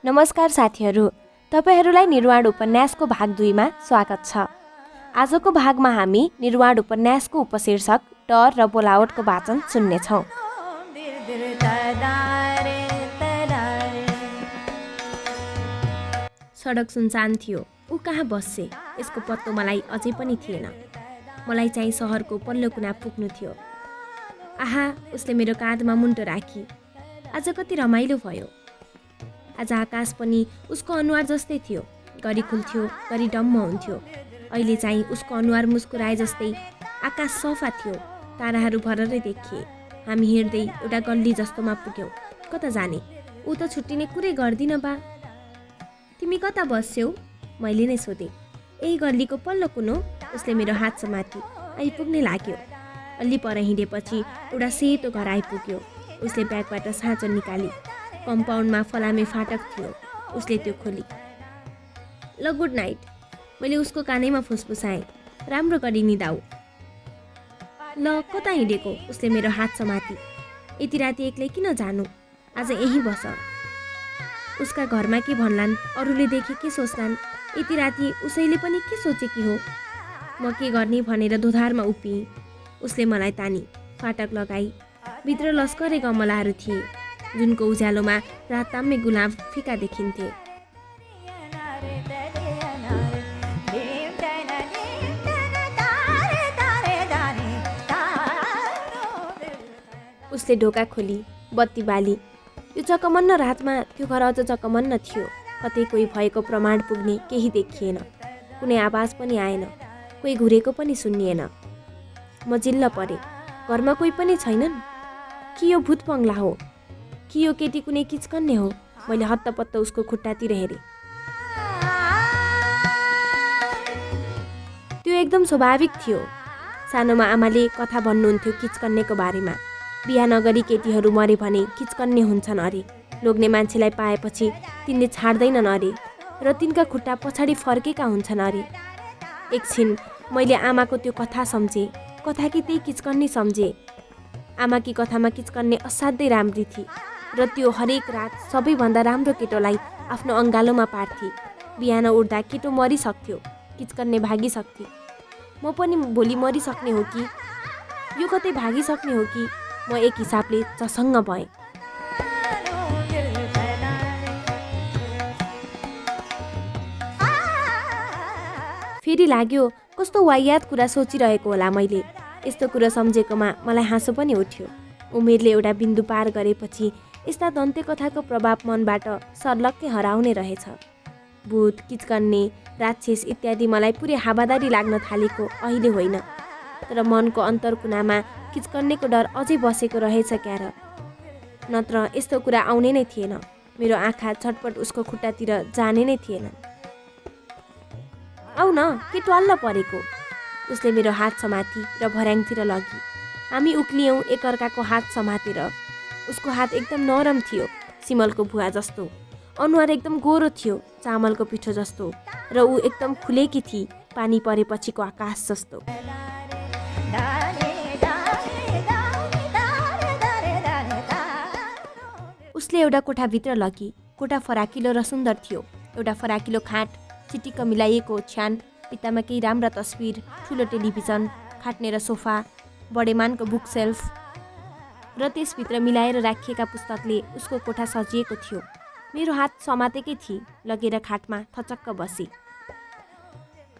नमस्कार साथीहरू, तपाईहरूलाई निर्वाण उपन्यासको भाग 2 मा स्वागत छ। आजको भागमा हामी निर्वाण उपन्यासको उपशीर्षक डर र बोलावटको वाचन सुन्नेछौँ। सडक सुनसान थियो। ऊ कहाँ बस्छे यसको पत्तो मलाई अझै पनि थिएन। मलाई चाहिँ सहरको पल्लो कुना पुग्नु थियो। आहा, उसले मेरो काँधमा मुन्टो राखी। आज कति रमाइलो भयो। आज आकाश पनि उसको अनुहार जस्तै थियो। घरि खुल्थ्यो, घरि डम्म हुन्थ्यो। अहिले चाहिँ उसको अनुहार मुस्कुराए जस्तै। आकाश सफा थियो, ताराहरू भररै देखिए। हामी हिँड्दै एउटा गल्ली जस्तोमा पुग्यौँ। कता जाने? ऊ त छुट्टिने कुरै गर्दिन बा। तिमी कता बस्छौ? मैले नै सोधेँ। यही गल्लीको पल्लो कुनो। उसले मेरो हात समाती। आइपुग्ने लाग्यो। अलि पर हिँडेपछि एउटा सेतो घर आइपुग्यो। उसले ब्यागबाट साँचो निकाली। कम्पाउन्डमा फलामे फाटक थियो। उसले त्यो खोली। ल, गुड नाइट। मैले उसको कानैमा फुसफुसाएँ। राम्रो गरी निदाऊ। ल, कता हिँडेको? उसले मेरो हात समाती। यति राति एक्लै किन जानु? आज यहीँ बस। उसका घरमा के भन्लान्, अरूले देखे के सोच्लान्? यति राति उसैले पनि के सोचेकी हो? म के गर्ने भनेर दोधारमा उभिएँ। उसले मलाई तानी फाटक लगाई। भित्र लस्करे गमलाहरू थिए, जुनको उज्यालोमा राताम्मे गुलाब फिका देखिन्थे। उसले ढोका खोली, बत्ती बाली। यो चकमन्न रातमा त्यो घर अझ चकमन्न थियो। कतै कोही भएको प्रमाण पुग्ने केही देखिएन। कुनै आवाज पनि आएन। कोही घुरेको पनि सुनिएन। म जिल्ल परे। घरमा कोही पनि छैनन्। कि यो भूत बङ्गला हो? कि यो केटी कुनै किचकन्ने हो? मैले हत्तपत्त उसको खुट्टातिर हेरेँ। त्यो एकदम स्वाभाविक थियो। सानोमा आमाले कथा भन्नुहुन्थ्यो किचकन्नेको बारेमा। बिहा नगरी केटीहरू मरे भने किचकन्ने हुन्छन् अरे। लोग्ने मान्छेलाई पाएपछि तिनले छाड्दैनन् अरे र तिनका खुट्टा पछाडि फर्केका हुन्छन् अरे। एकछिन मैले आमाको त्यो कथा सम्झेँ। कथा कि त्यही किचकन्ने सम्झेँ। आमाकी कथामा किचकन्ने असाध्यै राम्री थिए र त्यो हरेक रात सबैभन्दा राम्रो केटोलाई आफ्नो अङ्गालोमा पार्थे। बिहान उठ्दा केटो मरिसक्थ्यो, किचकन्ने भागिसक्थे। म पनि भोलि मरिसक्ने हो कि? यो कतै भागिसक्ने हो कि? म एक हिसाबले चसङ्ग भएँ। फेरि लाग्यो कस्तो वाहियात कुरा सोचिरहेको होला मैले। यस्तो कुरा सम्झेकोमा मलाई हाँसो पनि उठ्यो। उमेरले एउटा बिन्दु पार गरेपछि यस्ता दन्ते कथाको प्रभाव मनबाट सर्लक्कै हराउने रहेछ। भूत, किचकन्ने, राक्षस इत्यादि मलाई पुरै हावादारी लाग्न थालेको अहिले होइन, तर मनको अन्तरकुनामा किचकन्नेको डर अझै बसेको रहेछ क्यार। नत्र यस्तो कुरा आउने नै थिएन। मेरो आँखा झटपट उसको खुट्टातिर जाने नै थिएन। आउ न, के ट्वाल्ल परेको? उसले मेरो हात समाती र भर्याङतिर लगी। हामी उक्लियौँ एकअर्काको हात समातेर। उसको हात एकदम नरम थियो, सिमलको भुवा जस्तो। अनुहार एकदम गोरो थियो, चामलको पिठो जस्तो। र ऊ एकदम खुलेकी थिए, पानी परेपछिको आकाश जस्तो। उसले एउटा कोठाभित्र लगी। कोठा फराकिलो र सुन्दर थियो। एउटा फराकिलो खाट, चिटिक्क मिलाइएको ओछ्यान, भित्तामा केही राम्रा तस्बिर, ठुलो टेलिभिजन, खाट्ने र सोफा, बडेमानको बुक सेल्फ र त्यसभित्र मिलाएर राखिएका पुस्तकले उसको कोठा सजिएको थियो। मेरो हात समातेकै थिए। लगेर खाटमा थचक्क बसी।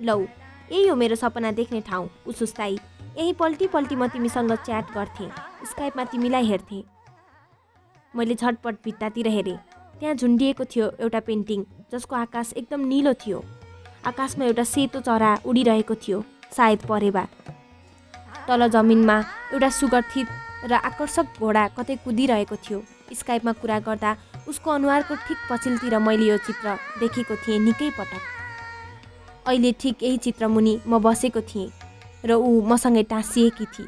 लौ, यही हो मेरो सपना देख्ने ठाउँ। ऊ सुस्ताई। यही पल्टी पल्टी म तिमीसँग च्याट गर्थेँ, स्काइपमा तिमीलाई हेर्थेँ। मैले झटपट भित्तातिर हेरेँ। त्यहाँ झुन्डिएको थियो एउटा पेन्टिङ, जसको आकाश एकदम निलो थियो। आकाशमा एउटा सेतो चरा उडिरहेको थियो, सायद परेवा। तल जमिनमा एउटा सुगठित र आकर्षक घोडा कतै कुदिरहेको थियो। स्काइपमा कुरा गर्दा उसको अनुहारको ठिक पछिल्तिर मैले यो चित्र देखेको थिएँ निकै पटक। अहिले ठिक यही चित्रमुनि म बसेको थिएँ र ऊ मसँगै टाँसिएकी थिए।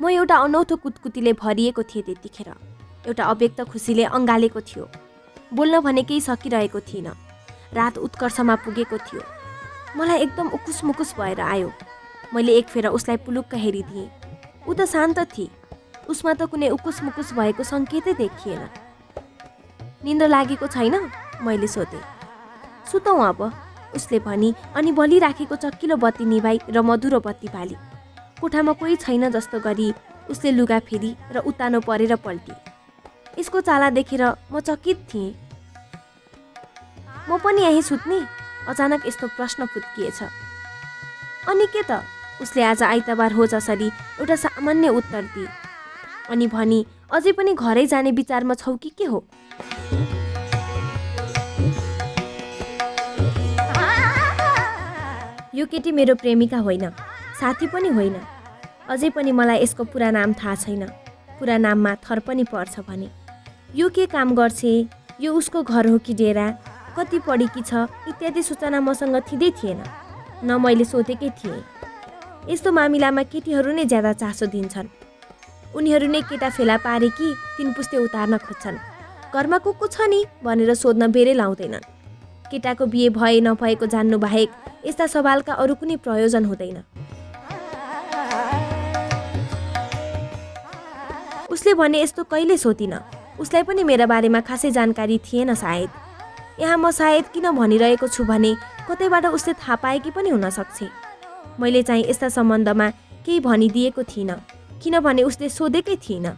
म एउटा अनौठो कुतकुतीले भरिएको थिएँ त्यतिखेर। एउटा अव्यक्त खुसीले अँगालेको थियो। बोल्न भने केही सकिरहेको थिइनँ। रात उत्कर्षमा पुगेको थियो। मलाई एकदम उकुस मुकुस भएर आयो। मैले एक फेर उसलाई पुलुक्क हेरिदिएँ। ऊ त शान्त थिए, उसमा त कुनै उकुस मुकुस भएको सङ्केतै देखिएन। निन्द्रा लागेको छैन? मैले सोधेँ। सुतौँ अब, उसले भनी अनि बलिराखेको चक्किलो बत्ती निभाई र मधुरो बत्ती बाली। कोठामा कोही छैन जस्तो गरी उसले लुगा फेरी र उत्तानो परेर पल्टी। यसको चाला देखेर म चकित थिएँ। म पनि यहीँ सुत्ने? अचानक यस्तो प्रश्न फुत्किएछ। अनि के त? उसले आज आइतबार हो जसरी एउटा सामान्य उत्तर दिए अनि भनी अझै पनि घरै जाने विचारमा छौ कि के हो? यो केटी मेरो प्रेमिका होइन, साथी पनि होइन। अझै पनि मलाई यसको पुरा नाम थाहा छैन। पुरा नाममा थर पनि पर्छ भने। यो के काम गर्छे? यो उसको घर हो कि डेरा? कति पढेकी छ? इत्यादि सूचना मसँग थिँदै थिएन। न मैले सोधेकै थिएँ। यस्तो मामिलामा केटीहरू नै ज्यादा चासो दिन्छन्। उनीहरू नै केटा फेला पारे कि तीन पुस्ते उतार्न खोज्छन्। घरमा को छ नि भनेर सोध्न बेरै लाउँदैनन्। केटाको बिहे भए नभएको जान्नु बाहेक यस्ता सवालका अरू कुनै प्रयोजन हुँदैन। उसले भने यस्तो कहिले सोधिन। उसलाई पनि मेरा बारेमा खासै जानकारी थिएन सायद। यहाँ म सायद किन भनिरहेको छु भने कतैबाट उसले थाहा पाएकी पनि हुन सक्छे। मैले चाहिँ यस्ता सम्बन्धमा केही भनिदिएको थिइनँ, किनभने उसले सोधेकै थिइनँ।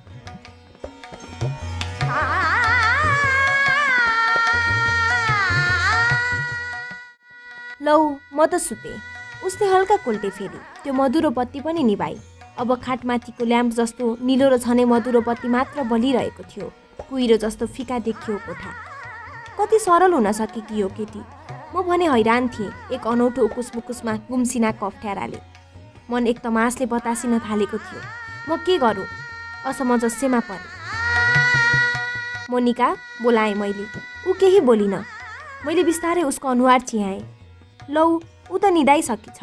लौ म त सुतेँ। उसले हल्का कोल्टे फेरि त्यो मधुरो बत्ती पनि निभाई। अब खाटमाथिको ल्याम्प जस्तो निलो र झनै मधुरो बत्ती मात्र बलिरहेको थियो। कुहिरो जस्तो फिका देखियो कोठा। कति सरल हुन सके कि यो केटी। म भने हैरान थिएँ एक अनौठो उकुस मुकुसमा गुम्सिनाको अप्ठ्याराले। मन एक तमासले बतासिन थालेको थियो। म के गरूँ? असमञ्जस्यमा परेँ। मोनिका, बोलाएँ मैले। ऊ केही बोलिन। मैले बिस्तारै उसको अनुहार चिहाएँ। लौ, ऊ त निदाइसकेछ।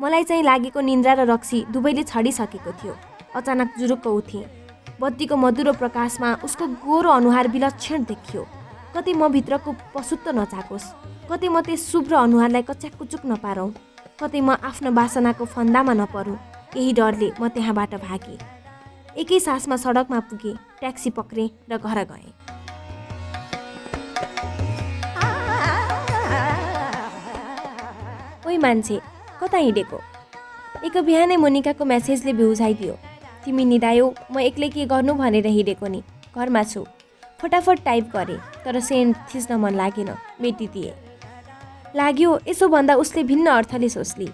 मलाई चाहिँ लागेको निन्द्रा र रक्सी दुवैले छडिसकेको थियो। अचानक जुरुक्क उठेँ। बत्तीको मधुरो प्रकाशमा उसको गोरो अनुहार विलक्षण देखियो। कतै म भित्रको पशुत्व नचाकोस्, कतै म त्यस शुभ्र अनुहारलाई कच्याकुचुक नपारौँ, कतै म आफ्नो वासनाको फन्दामा नपरौँ। यही डरले म त्यहाँबाट भागेँ। एकै सासमा सडकमा पुगेँ, ट्याक्सी पक्रेँ र घर गएँ। ओइ मान्छे, कता हिँडेको? एक बिहानै मोनिकाको मेसेजले बिउझाइदियो। तिमी निदायौ, म एक्लै के गर्नु भनेर हिँडेको नि। घरमा छु। फटाफट टाइप गरेँ, तर सेन्ड थिच्न मन लागेन, मेटिदिए। लाग्यो यसो भन्दा उसले भिन्न अर्थले सोच्ली।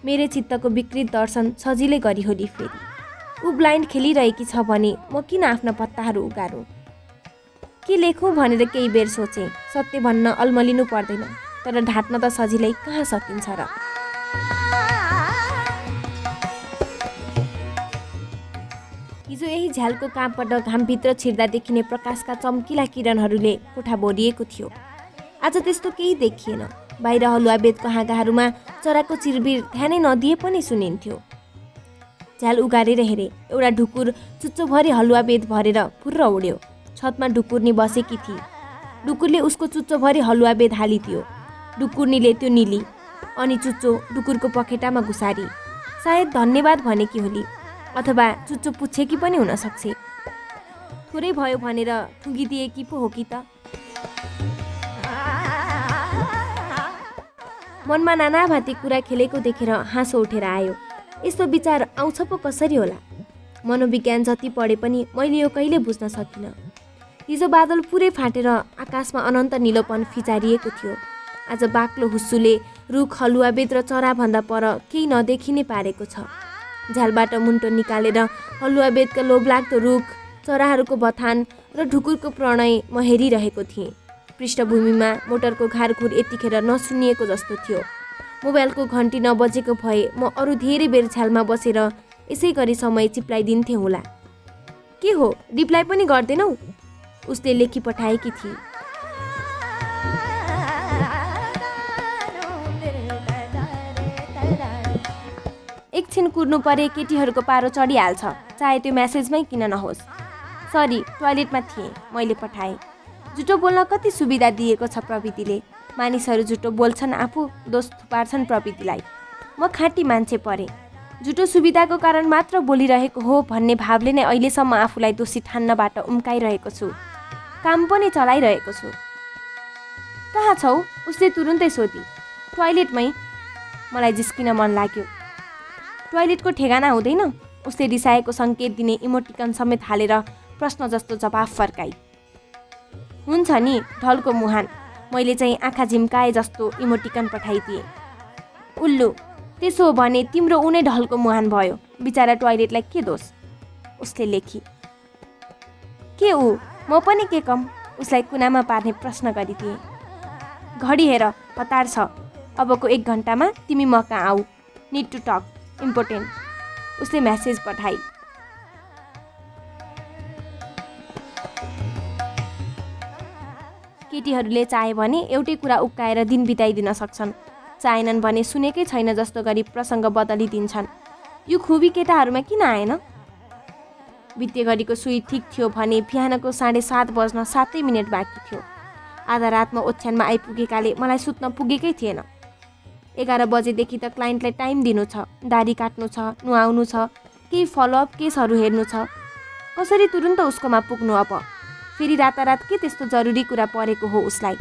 मेरै चित्तको विकृत दर्शन सजिलै गरिहोली फेरि। ऊ ब्लाइन्ड खेलिरहेकी छ भने म किन आफ्ना पत्ताहरू उगारौँ? के लेखौँ भनेर केही बेर सोचेँ। सत्य भन्न अल्मलिनु पर्दैन, तर ढाँट्न त सजिलै कहाँ सकिन्छ र। हिजो यही झ्यालको कापबाट घामभित्र छिर्दा देखिने प्रकाशका चम्किला किरणहरूले कोठा भरिएको थियो। आज त्यस्तो केही देखिएन। बाहिर हलुवाबेदको हाँगाहरूमा चराको चिरबिर ध्यानै नदिए पनि सुनिन्थ्यो। झ्याल उगारेर हेरे, एउटा ढुकुर चुच्चोभरि हलुवाबेद भरेर फुर्र उड्यो। छतमा ढुकुर्नी बसेकी थिई। ढुकुरले उसको चुच्चोभरि हलुवाबेद हालिदियो। ढुकुर्नीले त्यो निली अनि चुच्चो ढुकुरको पखेटामा घुसारी। सायद धन्यवाद भनेकी होली, अथवा चुच्चो पुच्छेकी पनि हुन सक्छे। थोरै भयो भनेर थुगिदिएकी पो हो कि त। मनमा नानाभाती कुरा खेलेको देखेर हाँसो उठेर आयो। यस्तो विचार आउँछ पो कसरी होला? मनोविज्ञान जति पढे पनि मैले यो कहिले बुझ्न सकिनँ। हिजो बादल पुरै फाटेर आकाशमा अनन्त निलोपन फिचारिएको थियो। आज बाक्लो हुस्सुले रुख, हलुवाबेद र चराभन्दा पर केही नदेखिने पारेको छ। झ्यालबाट मुन्टो निकालेर हलुवाबेदका लोभलाग्दो रुख, चराहरूको बथान र ढुकुरको प्रणय म हेरिरहेको थिएँ। पृष्ठभूमिमा मोटरको घारघुर यतिखेर नसुनिएको जस्तो थियो। मोबाइलको घन्टी नबजेको भए म अरू धेरै बेर झ्यालमा बसेर यसै गरी समय चिप्लाइदिन्थेँ होला। के हो, रिप्लाई पनि गर्दैनौ? उसले लेखी पठाएकी थिए। एकछिन कुर्नु परे केटीहरूको पारो चढिहाल्छ, चाहे त्यो मेसेजमै किन नहोस्। सरी, टोयलेटमा थिएँ, मैले पठाएँ। झुटो बोल्न कति सुविधा दिएको छ प्रविधिले। मानिसहरू झुटो बोल्छन्, आफू दोष थुपार्छन् प्रविधिलाई। म खाँटी मान्छे परेँ। झुटो सुविधाको कारण मात्र बोलिरहेको हो भन्ने भावले नै अहिलेसम्म आफूलाई दोषी ठान्नबाट उम्काइरहेको छु। काम पनि चलाइरहेको छु। कहाँ छौ? उसले तुरुन्तै सोधी। टोयलेटमै। मलाई जिस्किन मन लाग्यो। टोयलेटको ठेगाना हुँदैन? उसले रिसाएको सङ्केत दिने इमोटिकन समेत हालेर प्रश्न जस्तो जवाफ फर्काई। हुन्छ नि, ढलको मुहान। मैले चाहिँ आँखा झिम्काए जस्तो इमोटिकन पठाइदिएँ। उल्लु, त्यसो हो भने तिम्रो उनै ढलको मुहान भयो। बिचारा टोयलेटलाई के दोष? उसले लेखी। के ऊ? म पनि के कम? उसलाई कुनामा पार्ने प्रश्न गरिदिएँ। घडी हेर, हतार छ। अबको 1 घन्टामा तिमी म कहाँ आऊ। Need to talk, important. उसले मेसेज पठाई। केटीहरूले चाहे भने एउटै कुरा उक्काएर दिन बिताइदिन सक्छन्, चाहेनन् भने सुनेकै छैन जस्तो गरी प्रसङ्ग बदलिदिन्छन्। यो खुबी केटाहरूमा किन आएन? बित्ते घडीको सुई ठिक थियो भने बिहानको 7:30 बज्न 7 मिनेट बाँकी थियो। आधा रातमा ओछ्यानमा आइपुगेकाले मलाई सुत्न पुगेकै थिएन। 11 बजेदेखि त क्लाइन्टलाई टाइम दिनु छ, दाढी काट्नु छ, नुहाउनु छ, केही फलोअप केसहरू हेर्नु छ। कसरी तुरुन्त उसकोमा पुग्नु अब? फेरि रातारात के त्यस्तो जरुरी कुरा परेको हो उसलाई?